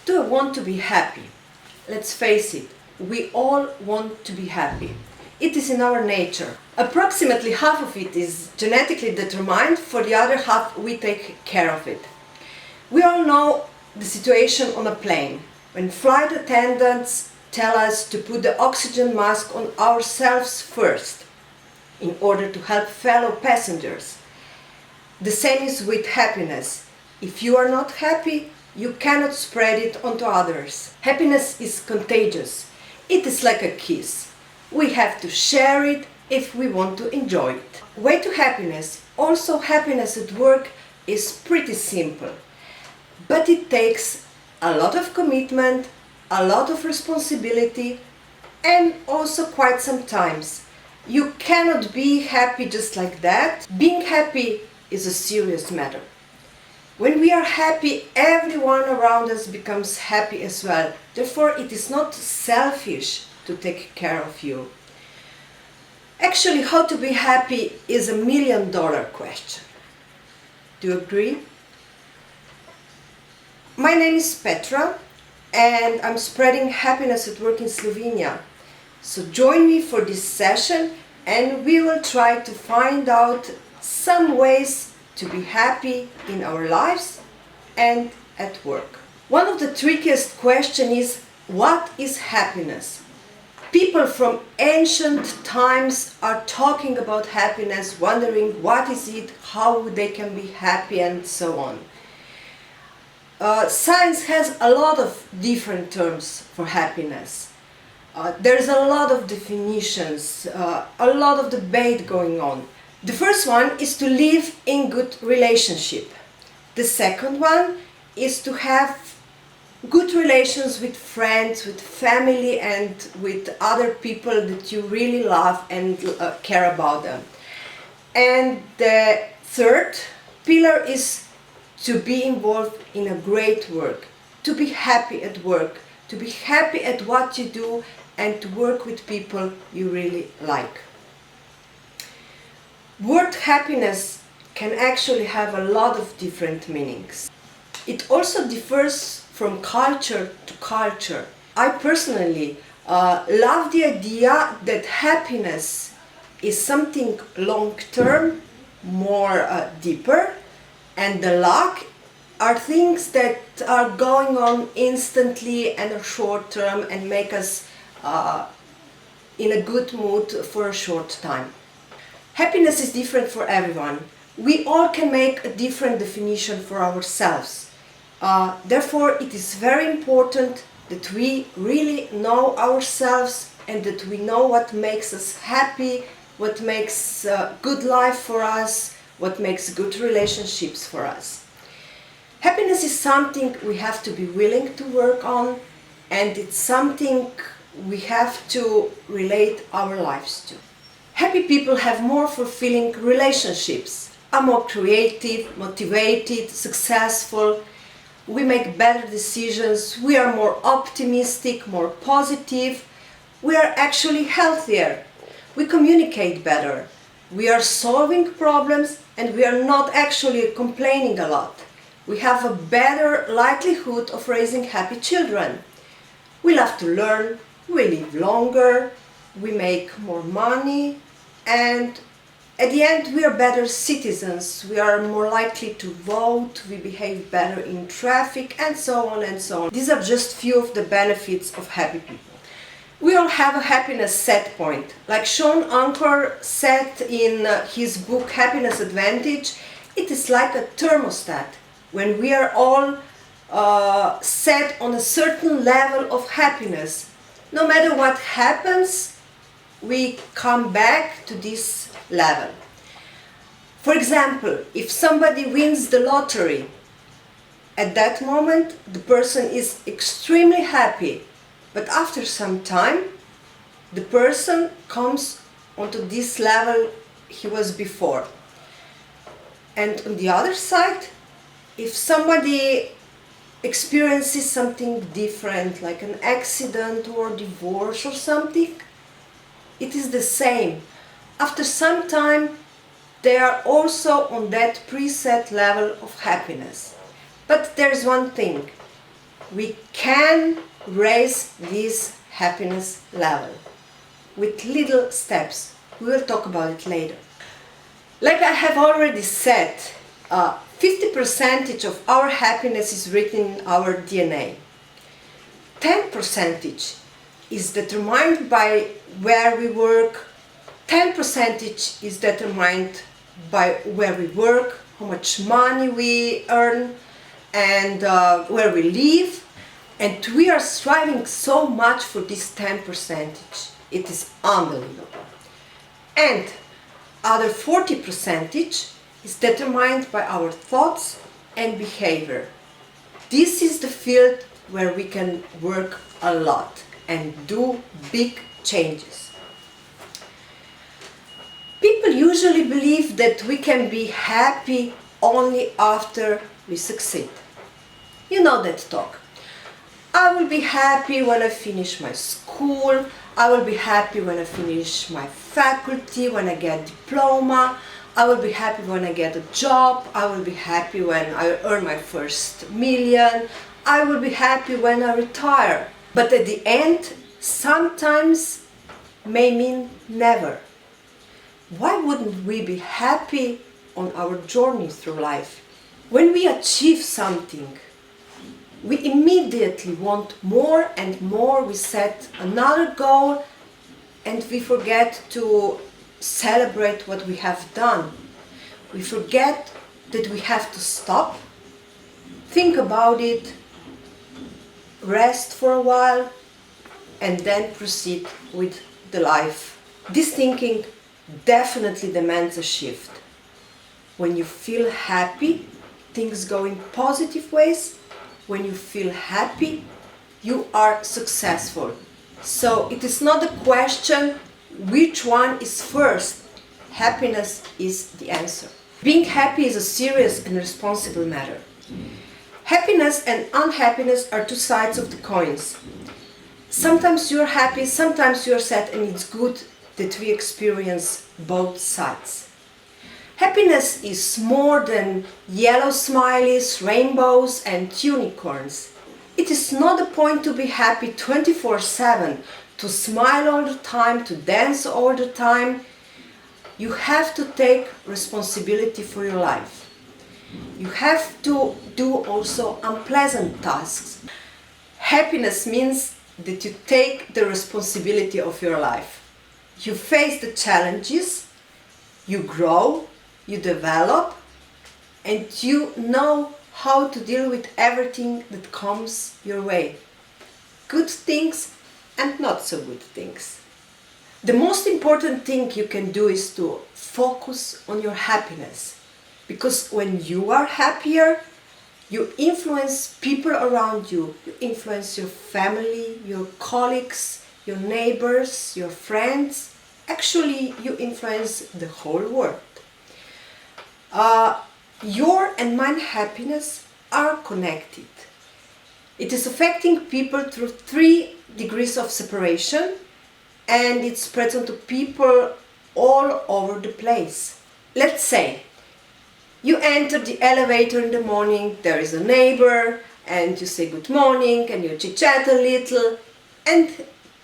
Do I want to be happy? Let's face it, we all want to be happy. It is in our nature. Approximately half of it is genetically determined, for the other half we take care of it. We all know the situation on a plane, when flight attendants tell us to put the oxygen mask on ourselves first, in order to help fellow passengers. The same is with happiness. If you are not happy, you cannot spread it onto others. Happiness is contagious. It is like a kiss. We have to share it if we want to enjoy it. Way to happiness, also happiness at work, is pretty simple. But it takes a lot of commitment, a lot of responsibility, and also quite some times. You cannot be happy just like that. Being happy is a serious matter. When we are happy, everyone around us becomes happy as well. Therefore, it is not selfish to take care of you. Actually, how to be happy is $1 million question. Do you agree? My name is Petra, and I'm spreading happiness at work in Slovenia. So join me for this session, and we will try to find out some ways to be happy in our lives and at work. One of the trickiest questions is, what is happiness? People from ancient times are talking about happiness, wondering what is it, how they can be happy, and so on. Science has a lot of different terms for happiness. There's a lot of definitions, a lot of debate going on. The first one is to live in good relationship. The second one is to have good relations with friends, with family, and with other people that you really love and care about them. And the third pillar is to be involved in a great work, to be happy at work, to be happy at what you do, and to work with people you really like. Word happiness can actually have a lot of different meanings. It also differs from culture to culture. I personally love the idea that happiness is something long-term, more deeper, and the luck are things that are going on instantly and are short-term and make us in a good mood for a short time. Happiness is different for everyone. We all can make a different definition for ourselves. Therefore, it is very important that we really know ourselves and that we know what makes us happy, what makes a good life for us, what makes good relationships for us. Happiness is something we have to be willing to work on, and it's something we have to relate our lives to. Happy people have more fulfilling relationships, are more creative, motivated, successful. We make better decisions, we are more optimistic, more positive. We are actually healthier. We communicate better. We are solving problems and we are not actually complaining a lot. We have a better likelihood of raising happy children. We love to learn, we live longer, we make more money, and at the end we are better citizens, we are more likely to vote, we behave better in traffic, and so on and so on. These are just few of the benefits of happy people. We all have a happiness set point. Like Sean Anker said in his book Happiness Advantage, it is like a thermostat. When we are all set on a certain level of happiness, no matter what happens, we come back to this level. For example, if somebody wins the lottery, at that moment the person is extremely happy, but after some time the person comes onto this level he was before. And on the other side, if somebody experiences something different, like an accident or divorce or something, it is the same. After some time, they are also on that preset level of happiness. But there's one thing. we can raise this happiness level with little steps. We will talk about it later. Like I have already said, 50% of our happiness is written in our DNA. 10% is determined by where we work. 10% is determined by where we work, how much money we earn, and where we live. And we are striving so much for this 10%. It is unbelievable. And other 40% is determined by our thoughts and behavior. This is the field where we can work a lot and do big changes. People usually believe that we can be happy only after we succeed. You know that talk. I will be happy when I finish my school. I will be happy when I finish my faculty, when I get diploma. I will be happy when I get a job. I will be happy when I earn my first million. I will be happy when I retire. But at the end, sometimes may mean never. Why wouldn't we be happy on our journey through life? When we achieve something, we immediately want more and more. We set another goal and we forget to celebrate what we have done. We forget that we have to stop, think about it, rest for a while, and then proceed with the life. This thinking definitely demands a shift. When you feel happy, things go in positive ways. When you feel happy, you are successful. So it is not a question which one is first. Happiness is the answer. Being happy is a serious and responsible matter. Happiness and unhappiness are two sides of the coins. Sometimes you're happy, sometimes you're sad, and it's good that we experience both sides. Happiness is more than yellow smileys, rainbows and unicorns. It is not the point to be happy 24/7, to smile all the time, to dance all the time. You have to take responsibility for your life. You have to do also unpleasant tasks. Happiness means that you take the responsibility of your life. You face the challenges, you grow, you develop, and you know how to deal with everything that comes your way. Good things and not so good things. The most important thing you can do is to focus on your happiness. Because when you are happier, you influence people around you. You influence your family, your colleagues, your neighbors, your friends. Actually, you influence the whole world. Your and mine happiness are connected. It is affecting people through 3 degrees of separation, and it spreads onto people all over the place. Let's say you enter the elevator in the morning, there is a neighbor, and you say good morning, and you chit-chat a little, and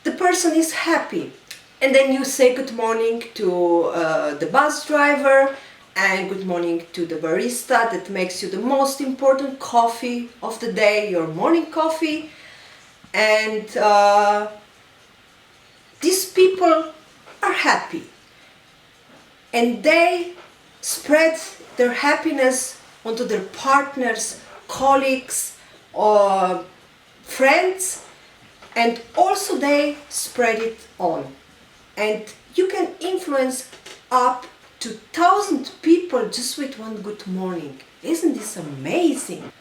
the person is happy. And then you say good morning to the bus driver, and good morning to the barista that makes you the most important coffee of the day, your morning coffee. And these people are happy. And they spread their happiness onto their partners, colleagues, or friends, and also they spread it on. And you can influence up to 1,000 people just with one good morning. Isn't this amazing?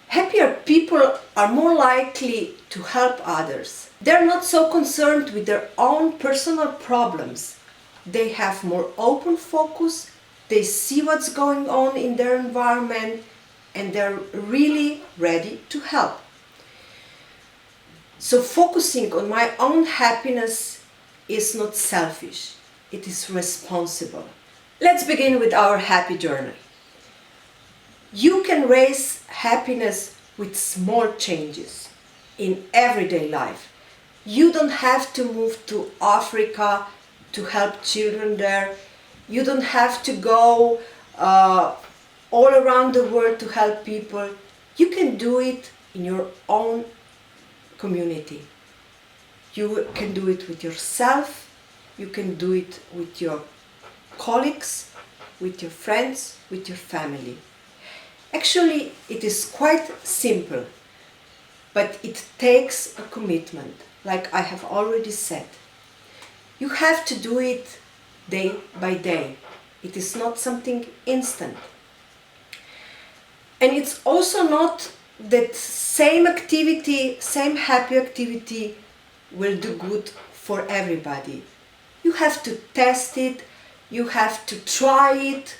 Happier people are more likely to help others. They're not so concerned with their own personal problems. They have more open focus, they see what's going on in their environment, and they're really ready to help. So focusing on my own happiness is not selfish, it is responsible. Let's begin with our happy journey. You can raise happiness with small changes. in everyday life. You don't have to move to Africa to help children there. You don't have to go all around the world to help people. You can do it in your own community. You can do it with yourself. You can do it with your colleagues, with your friends, with your family. Actually, it is quite simple, but it takes a commitment, like I have already said. You have to do it day by day. It is not something instant. And it's also not that same activity, same happy activity will do good for everybody. You have to test it, you have to try it,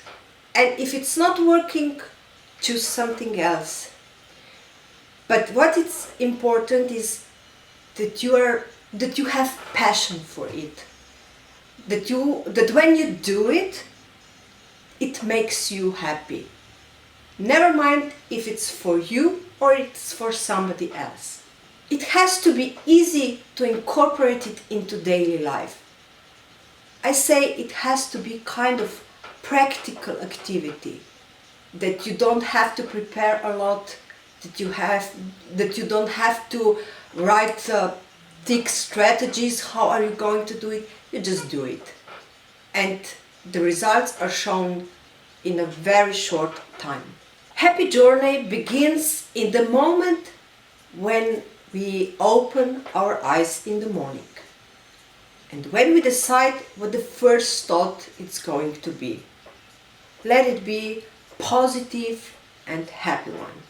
and if it's not working, choose something else. But what is important is that you have passion for it. That when you do it, it makes you happy. Never mind if it's for you or it's for somebody else. It has to be easy to incorporate it into daily life. I say it has to be kind of practical activity, that you don't have to prepare a lot, that you don't have to write thick strategies, how are you going to do it, you just do it. And the results are shown in a very short time. Happy journey begins in the moment when we open our eyes in the morning. And when we decide what the first thought is going to be. Let it be positive and happy one.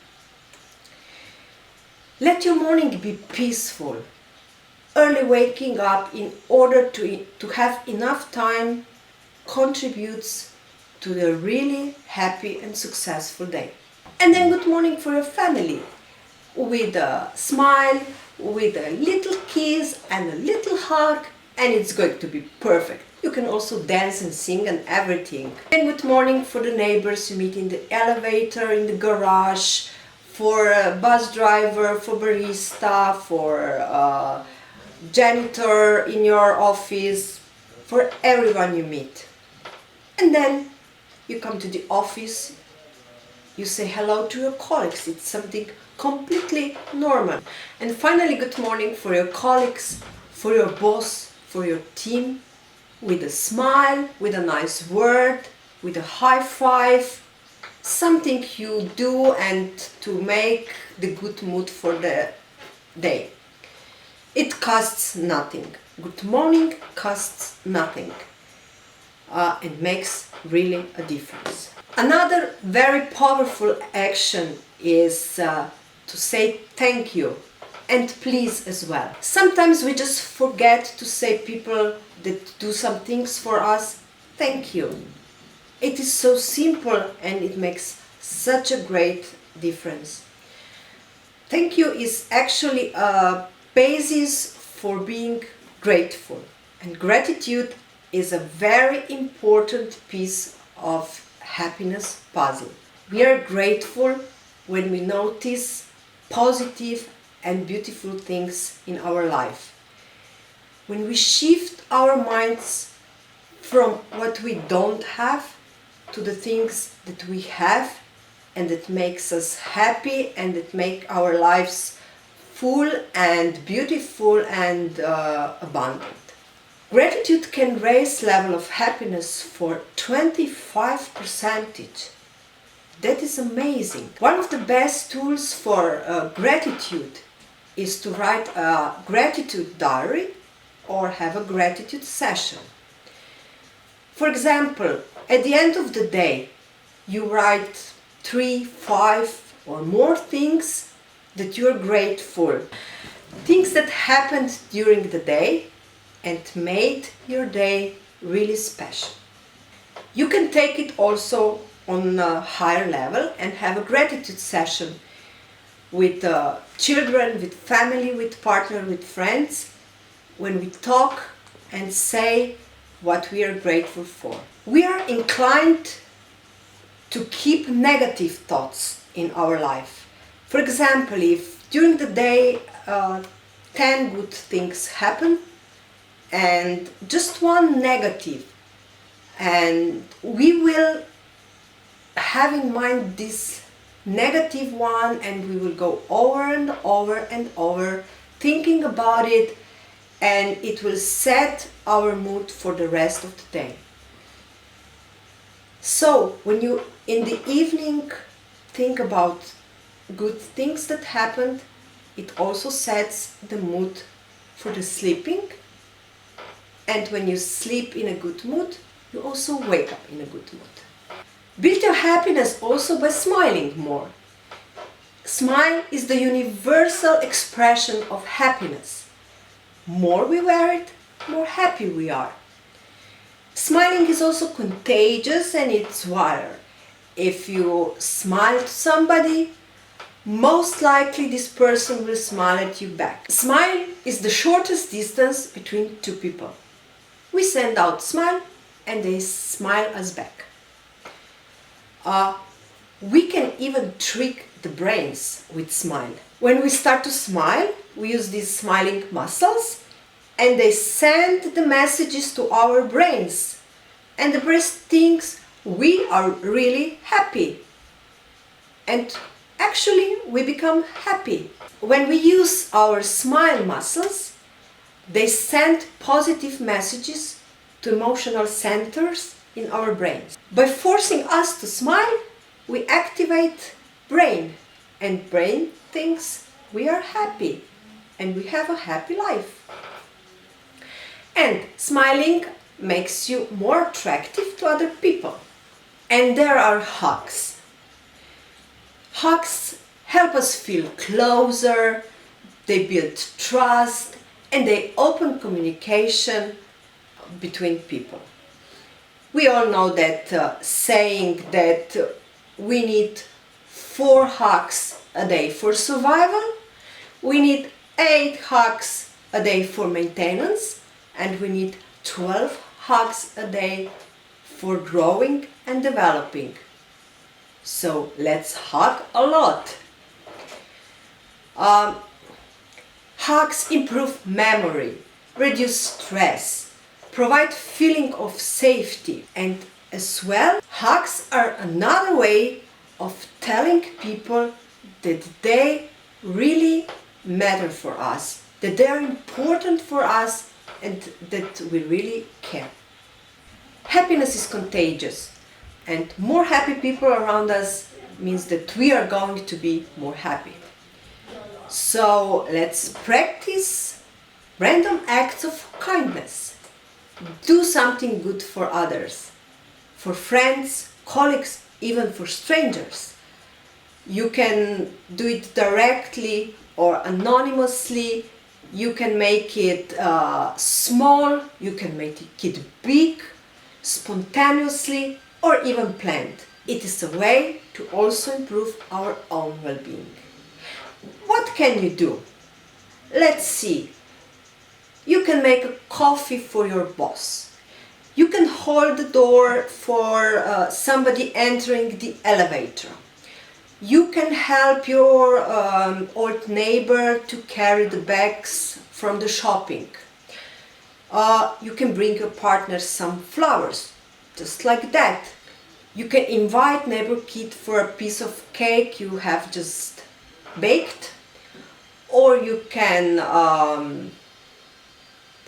Let your morning be peaceful. Early waking up in order to have enough time contributes to the really happy and successful day. And then good morning for your family, with a smile, with a little kiss and a little hug, and it's going to be perfect. You can also dance and sing and everything. And good morning for the neighbors you meet in the elevator, in the garage, for a bus driver, for barista, for janitor in your office, for everyone you meet. And then you come to the office, you say hello to your colleagues. It's something completely normal. And finally, good morning for your colleagues, for your boss, for your team, with a smile, with a nice word, with a high five, something you do and to make the good mood for the day. It costs nothing. Good morning costs nothing and makes really a difference. Another very powerful action is to say thank you and please as well. Sometimes we just forget to say people that do some things for us, thank you. It is so simple and it makes such a great difference. Thank you is actually a basis for being grateful. And gratitude is a very important piece of happiness puzzle. We are grateful when we notice positive and beautiful things in our life. When we shift our minds from what we don't have to the things that we have and that makes us happy and that make our lives full and beautiful and abundant. Gratitude can raise level of happiness for 25%. That is amazing. One of the best tools for gratitude is to write a gratitude diary or have a gratitude session. For example, at the end of the day, you write 3, 5 or more things that you're grateful. Things that happened during the day and made your day really special. You can take it also on a higher level and have a gratitude session with children, with family, with partner, with friends, when we talk and say what we are grateful for. We are inclined to keep negative thoughts in our life. For example, if during the day 10 good things happen and just one negative, and we will have in mind this negative one, and we will go over and over and over thinking about it, and it will set our mood for the rest of the day. So when you in the evening think about good things that happened, it also sets the mood for the sleeping, and when you sleep in a good mood, you also wake up in a good mood. Build your happiness also by smiling more. Smile is the universal expression of happiness. More we wear it, more happy we are. Smiling is also contagious, and it's viral. If you smile to somebody, most likely this person will smile at you back. Smile is the shortest distance between two people. We send out smile and they smile us back. We can even trick the brains with smile. When we start to smile, we use these smiling muscles and they send the messages to our brains. And the brain thinks we are really happy. And actually, we become happy. When we use our smile muscles, they send positive messages to emotional centers in our brains. By forcing us to smile, we activate brain, and brain thinks we are happy and we have a happy life. And smiling makes you more attractive to other people. And there are hugs. Hugs help us feel closer, they build trust, and they open communication between people. We all know that saying that we need 4 hugs a day for survival, we need 8 hugs a day for maintenance, and we need 12 hugs a day for growing and developing. So let's hug a lot. Hugs improve memory, reduce stress, provide feeling of safety, and as well, hugs are another way of telling people that they really matter for us, that they are important for us, and that we really care. Happiness is contagious, and more happy people around us means that we are going to be more happy. So let's practice random acts of kindness. Do something good for others, for friends, colleagues, even for strangers. You can do it directly or anonymously. You can make it small, you can make it big, spontaneously, or even planned. It is a way to also improve our own well-being. What can you do? Let's see. You can make a coffee for your boss. You can hold the door for somebody entering the elevator. You can help your old neighbor to carry the bags from the shopping. You can bring your partner some flowers, just like that. You can invite neighbor kid for a piece of cake you have just baked, or you can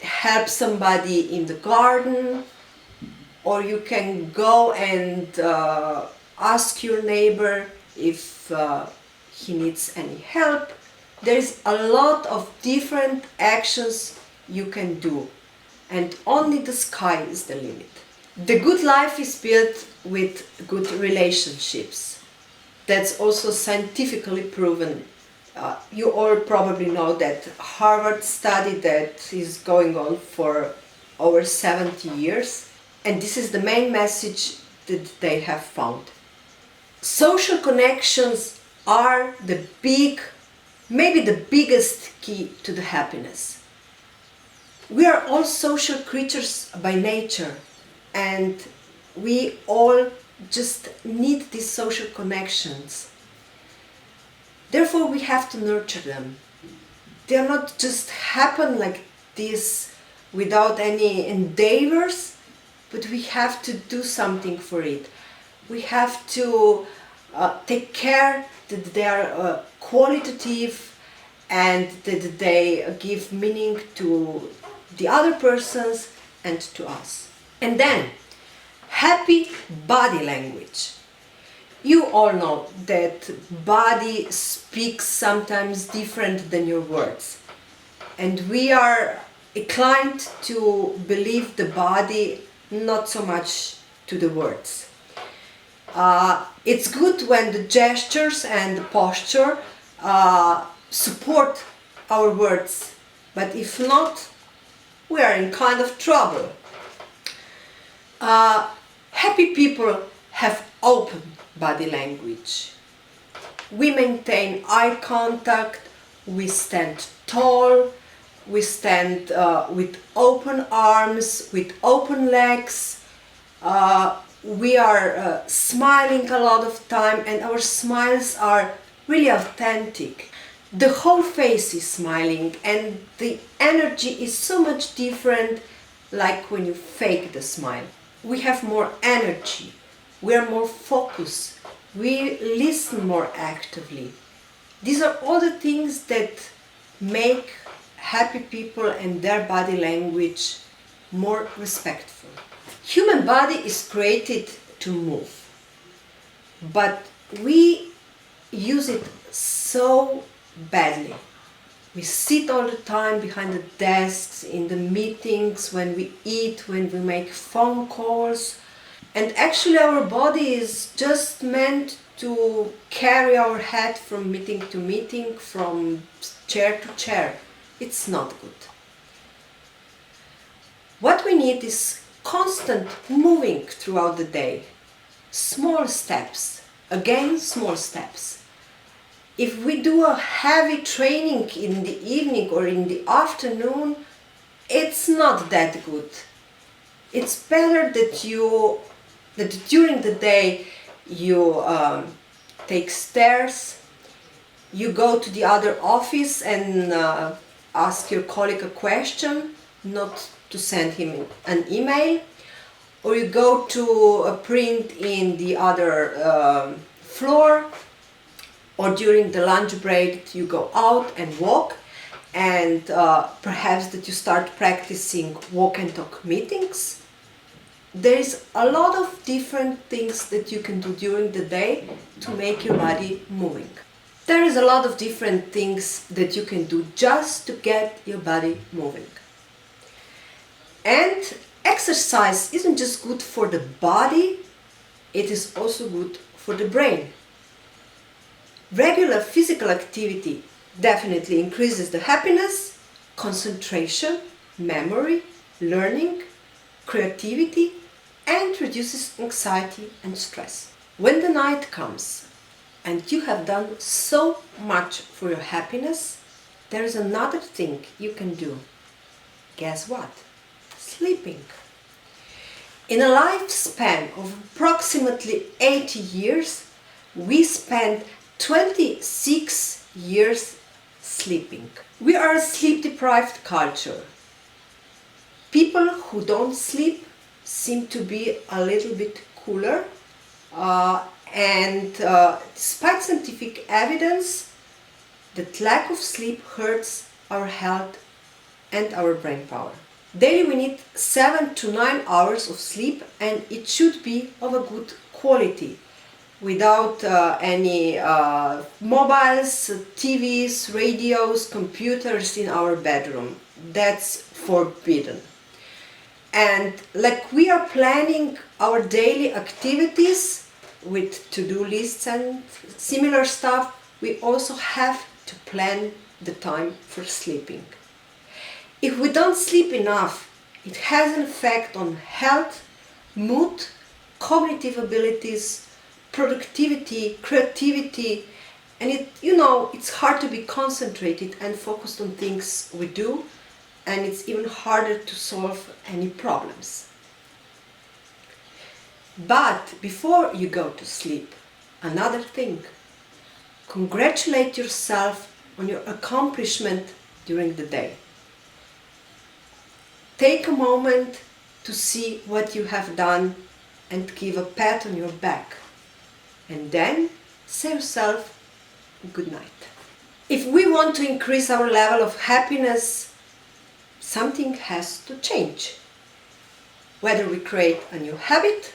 help somebody in the garden, or you can go and ask your neighbor if he needs any help. There is a lot of different actions you can do, and only the sky is the limit. The good life is built with good relationships. That's also scientifically proven. You all probably know that Harvard study that is going on for over 70 years, and this is the main message that they have found. Social connections are maybe the biggest key to the happiness. We are all social creatures by nature, and we all just need these social connections. Therefore, we have to nurture them. They are not just happen like this without any endeavors, but we have to do something for it. We have to take care that they are qualitative and that they give meaning to the other persons and to us. And then, happy body language. You all know that body speaks sometimes different than your words. And we are inclined to believe the body, not so much to the words. It's good when the gestures and the posture support our words, but if not, we are in kind of trouble. Happy people have open body language. We maintain eye contact, we stand tall, we stand with open arms, with open legs. We are smiling a lot of time, and our smiles are really authentic. The whole face is smiling, and the energy is so much different like when you fake the smile. We have more energy, we are more focused, we listen more actively. These are all the things that make happy people and their body language more respectful. Human body is created to move, but we use it so badly. We sit all the time behind the desks, in the meetings, when we eat, when we make phone calls. And actually our body is just meant to carry our head from meeting to meeting, from chair to chair. It's not good. What we need is constant moving throughout the day. Small steps, again small steps. If we do a heavy training in the evening or in the afternoon, it's not that good. It's better that during the day you take stairs, you go to the other office and ask your colleague a question, not to send him an email, or you go to a print in the other floor, or during the lunch break you go out and walk, and perhaps that you start practicing walk and talk meetings. There is a lot of different things that you can do during the day to make your body moving. There is a lot of different things that you can do just to get your body moving. And exercise isn't just good for the body, it is also good for the brain. Regular physical activity definitely increases the happiness, concentration, memory, learning, creativity, and reduces anxiety and stress. When the night comes and you have done so much for your happiness, there is another thing you can do. Guess what? Sleeping. In a lifespan of approximately 80 years, we spend 26 years sleeping. We are a sleep-deprived culture. People who don't sleep seem to be a little bit cooler, and despite scientific evidence that lack of sleep hurts our health and our brain power. Daily we need 7 to 9 hours of sleep, and it should be of a good quality, without any mobiles, TVs, radios, computers in our bedroom. That's forbidden. And like we are planning our daily activities with to-do lists and similar stuff, we also have to plan the time for sleeping. If we don't sleep enough, it has an effect on health, mood, cognitive abilities, productivity, creativity, and it's hard to be concentrated and focused on things we do, and it's even harder to solve any problems. But before you go to sleep, another thing, congratulate yourself on your accomplishment during the day. Take a moment to see what you have done and give a pat on your back. And then say yourself good night. If we want to increase our level of happiness, something has to change. Whether we create a new habit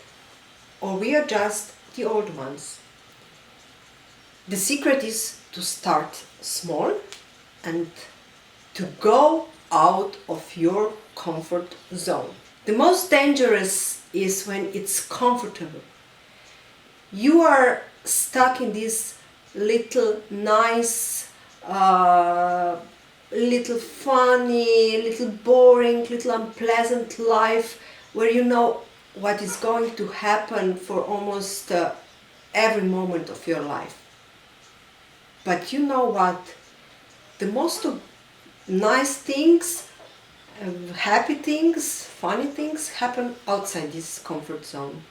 or we adjust the old ones. The secret is to start small and to go out of your comfort zone. The most dangerous is when it's comfortable. You are stuck in this little nice, little funny, little boring, little unpleasant life where you know what is going to happen for almost every moment of your life. But you know what? The most nice things, happy things, funny things happen outside this comfort zone.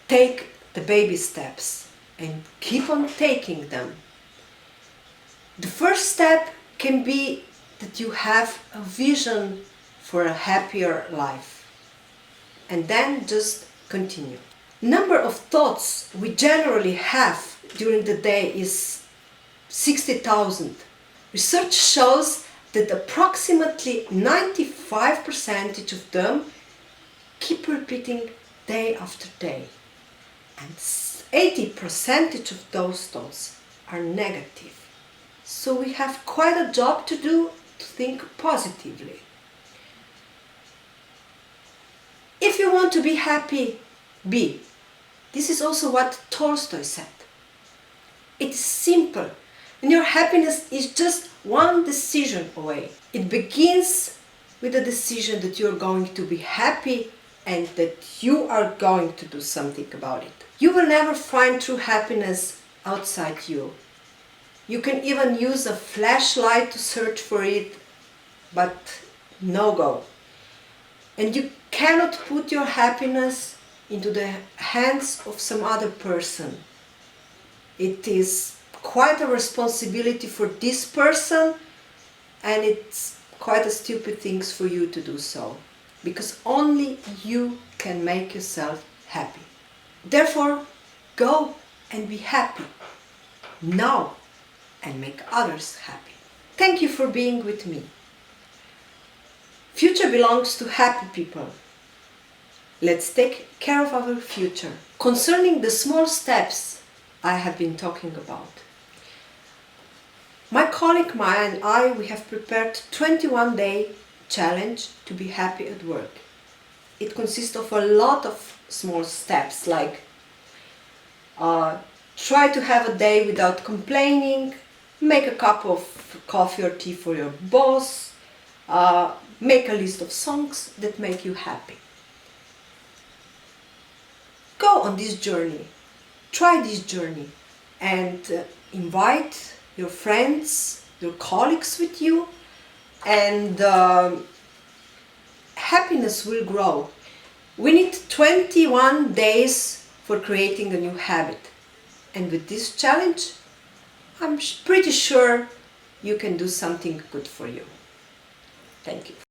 Take the baby steps and keep on taking them. The first step can be that you have a vision for a happier life. And then just continue. Number of thoughts we generally have during the day is 60,000. Research shows that approximately 95% of them keep repeating day after day. And 80% of those thoughts are negative. So we have quite a job to do to think positively. If you want to be happy, be. This is also what Tolstoy said. It is simple, and your happiness is just one decision away. It begins with the decision that you are going to be happy and that you are going to do something about it. You will never find true happiness outside you. You can even use a flashlight to search for it, but no go. And you cannot put your happiness into the hands of some other person. It is quite a responsibility for this person, and it's quite a stupid thing for you to do so, because only you can make yourself happy. Therefore, go and be happy now and make others happy. Thank you for being with me. Future belongs to happy people. Let's take care of our future. Concerning the small steps I have been talking about, my colleague Maya and I, we have prepared 21-day challenge to be happy at work. It consists of a lot of small steps, like try to have a day without complaining, make a cup of coffee or tea for your boss, make a list of songs that make you happy. Go on this journey, try this journey, and invite your friends, your colleagues with you, and happiness will grow. We need 21 days for creating a new habit. And with this challenge, I'm pretty sure you can do something good for you. Thank you.